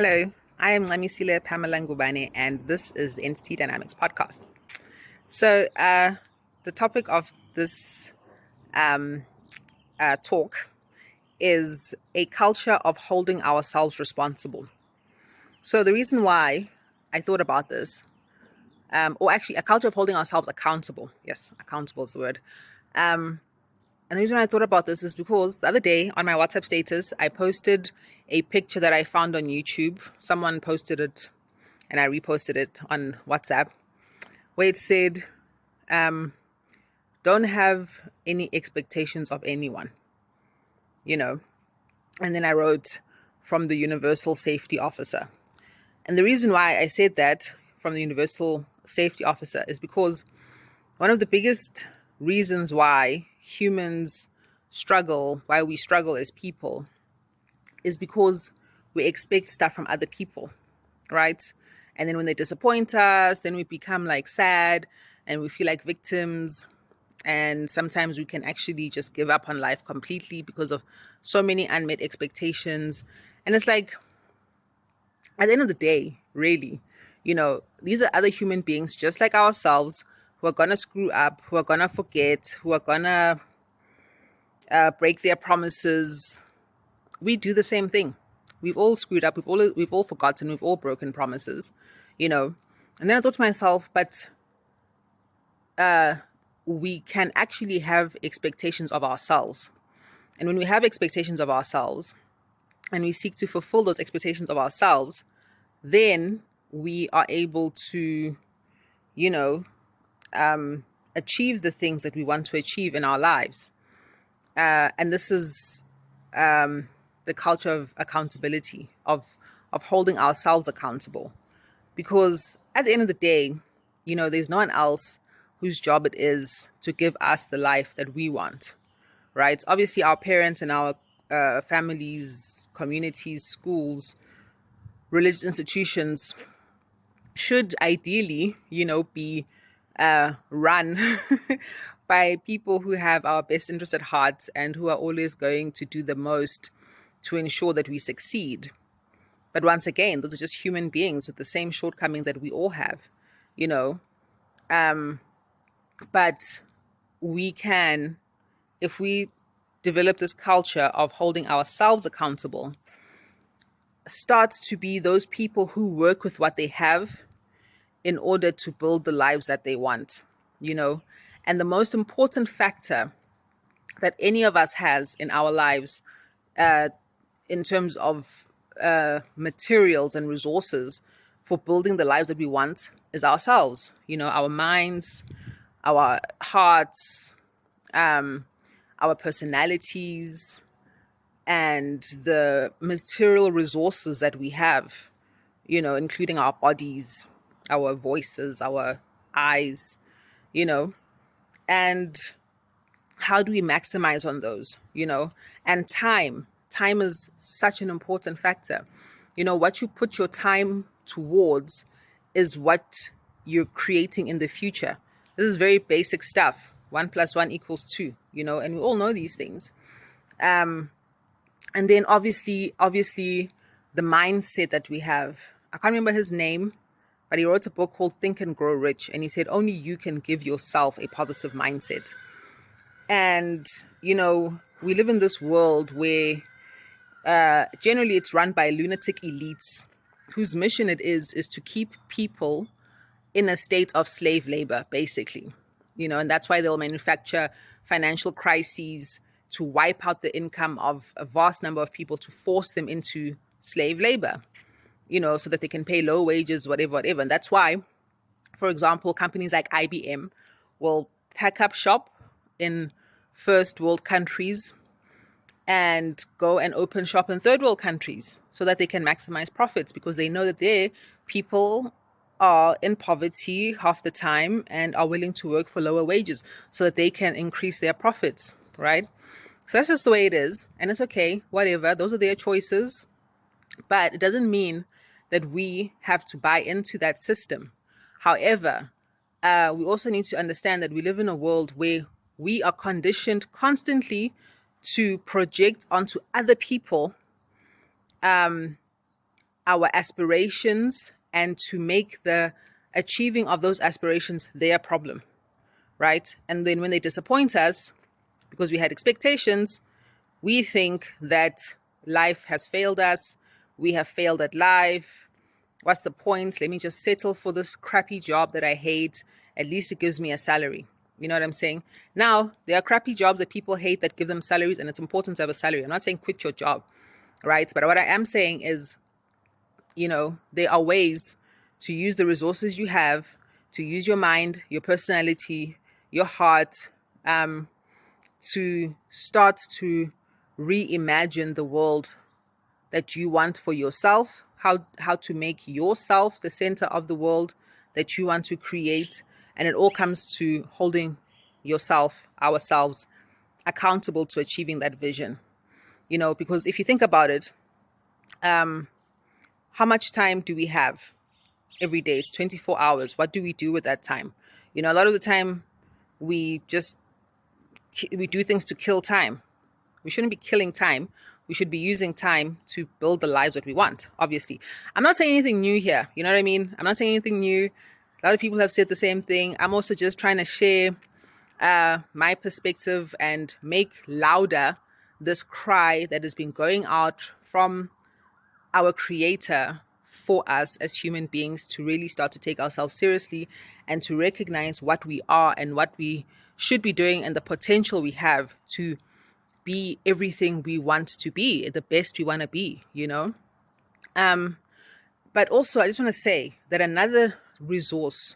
Hello, I am Ngamisile Pamela Ngubane, and this is the Entity Dynamics podcast. So, the topic of this talk is a culture of holding ourselves responsible. So, the reason why I thought about this, or actually, a culture of holding ourselves accountable. Yes, accountable is the word. And the reason I thought about this is because the other day on my WhatsApp status, I posted a picture that I found on YouTube. Someone posted it and I reposted it on WhatsApp where it said, don't have any expectations of anyone, you know. And then I wrote from the Universal Safety Officer. And the reason why I said that from the Universal Safety Officer is because one of the biggest reasons why humans struggle, why we struggle as people, is because we expect stuff from other people, right? And then when they disappoint us, then we become like sad and we feel like victims. And sometimes we can actually just give up on life completely because of so many unmet expectations. And it's like, at the end of the day, really, these are other human beings just like ourselves who are going to screw up, who are going to forget, who are going to break their promises. We do the same thing. We've all screwed up. We've all forgotten. We've all broken promises, And then I thought to myself, but we can actually have expectations of ourselves. And when we have expectations of ourselves and we seek to fulfill those expectations of ourselves, then we are able to, achieve the things that we want to achieve in our lives. And this is the culture of accountability, of holding ourselves accountable. Because at the end of the day, there's no one else whose job it is to give us the life that we want, right? Obviously, our parents and our families, communities, schools, religious institutions should ideally, be run by people who have our best interest at heart and who are always going to do the most to ensure that we succeed. But once again, those are just human beings with the same shortcomings that we all have, But we can, if we develop this culture of holding ourselves accountable, start to be those people who work with what they have in order to build the lives that they want, And the most important factor that any of us has in our lives, in terms of materials and resources for building the lives that we want, is ourselves. Our minds, our hearts, our personalities, and the material resources that we have, including our bodies, our voices, our eyes, and how do we maximize on those, and time. Time is such an important factor. What you put your time towards is what you're creating in the future. This is very basic stuff. 1 + 1 = 2, and we all know these things. And then obviously, the mindset that we have. I can't remember his name, but he wrote a book called Think and Grow Rich. And he said, only you can give yourself a positive mindset. And, we live in this world where generally it's run by lunatic elites whose mission it is to keep people in a state of slave labor, basically. And that's why they'll manufacture financial crises to wipe out the income of a vast number of people, to force them into slave labor, so that they can pay low wages, whatever. And that's why, for example, companies like IBM will pack up shop in first world countries and go and open shop in third world countries so that they can maximize profits, because they know that their people are in poverty half the time and are willing to work for lower wages so that they can increase their profits, right? So that's just the way it is. And it's okay, whatever. Those are their choices. But it doesn't mean that we have to buy into that system. However, we also need to understand that we live in a world where we are conditioned constantly to project onto other people our aspirations and to make the achieving of those aspirations their problem, right? And then when they disappoint us because we had expectations, we think that life has failed us. We have failed at life. What's the point? Let me just settle for this crappy job that I hate. At least it gives me a salary. You know what I'm saying? Now, there are crappy jobs that people hate that give them salaries, and it's important to have a salary. I'm not saying quit your job, right? But what I am saying is, there are ways to use the resources you have, to use your mind, your personality, your heart, to start to reimagine the world that you want for yourself, how to make yourself the center of the world that you want to create. And it all comes to holding ourselves accountable to achieving that vision. Because if you think about it, how much time do we have every day? It's 24 hours. What do we do with that time? A lot of the time we do things to kill time. We shouldn't be killing time. We should be using time to build the lives that we want, obviously. I'm not saying anything new here. You know what I mean? I'm not saying anything new. A lot of people have said the same thing. I'm also just trying to share my perspective and make louder this cry that has been going out from our Creator for us as human beings to really start to take ourselves seriously and to recognize what we are and what we should be doing and the potential we have to be everything we want to be, the best we want to be, But also, I just want to say that another resource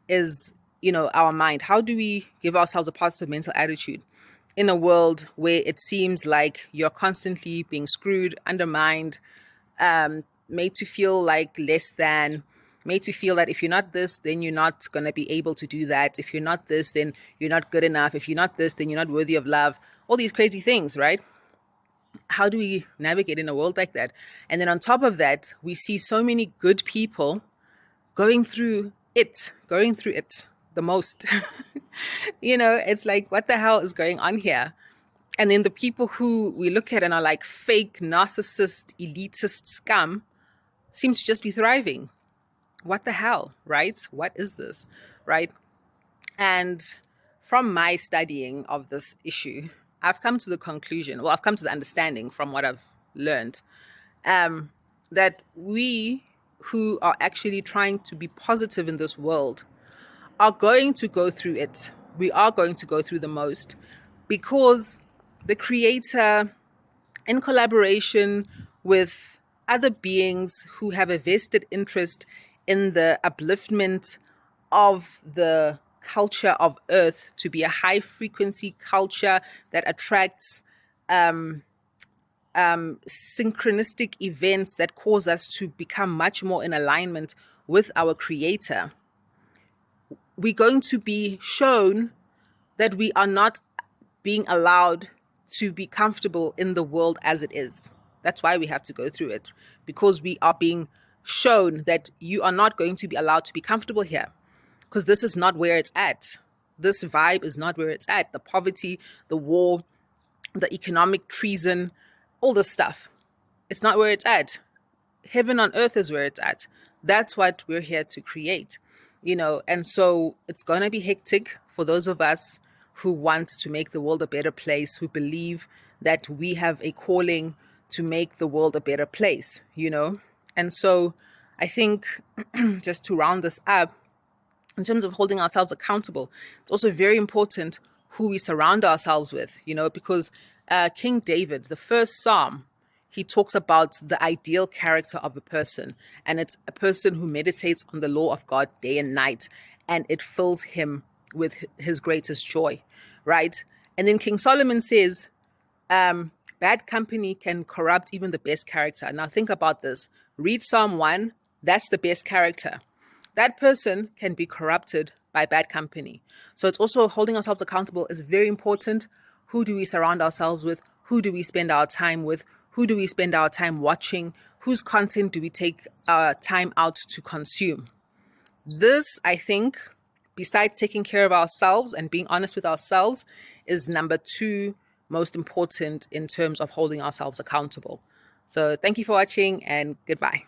is, our mind. How do we give ourselves a positive mental attitude in a world where it seems like you're constantly being screwed, undermined, made to feel like less than, made to feel that if you're not this, then you're not going to be able to do that. If you're not this, then you're not good enough. If you're not this, then you're not worthy of love. All these crazy things, right? How do we navigate in a world like that? And then on top of that, we see so many good people going through it the most. It's like, what the hell is going on here? And then the people who we look at and are like fake, narcissist, elitist scum seem to just be thriving. What the hell, right? What is this, right? And from my studying of this issue, I've come to the understanding from what I've learned, that we who are actually trying to be positive in this world are going to go through it. We are going to go through the most because the Creator, in collaboration with other beings who have a vested interest in the upliftment of the culture of Earth to be a high frequency culture that attracts synchronistic events that cause us to become much more in alignment with our Creator. We're going to be shown that we are not being allowed to be comfortable in the world as it is. That's why we have to go through it, because we are being shown that you are not going to be allowed to be comfortable here, because this is not where it's at. This vibe is not where it's at. The poverty, the war, the economic treason, all this stuff. It's not where it's at. Heaven on earth is where it's at. That's what we're here to create, and so it's going to be hectic for those of us who want to make the world a better place, who believe that we have a calling to make the world a better place, And so I think just to round this up, in terms of holding ourselves accountable, it's also very important who we surround ourselves with, because King David, the first Psalm, he talks about the ideal character of a person. And it's a person who meditates on the law of God day and night, and it fills him with his greatest joy, right? And then King Solomon says, bad company can corrupt even the best character. Now think about this. Read Psalm 1. That's the best character. That person can be corrupted by bad company. So it's also holding ourselves accountable is very important. Who do we surround ourselves with? Who do we spend our time with? Who do we spend our time watching? Whose content do we take our time out to consume? This, I think, besides taking care of ourselves and being honest with ourselves, is number 2 most important in terms of holding ourselves accountable. So thank you for watching, and goodbye.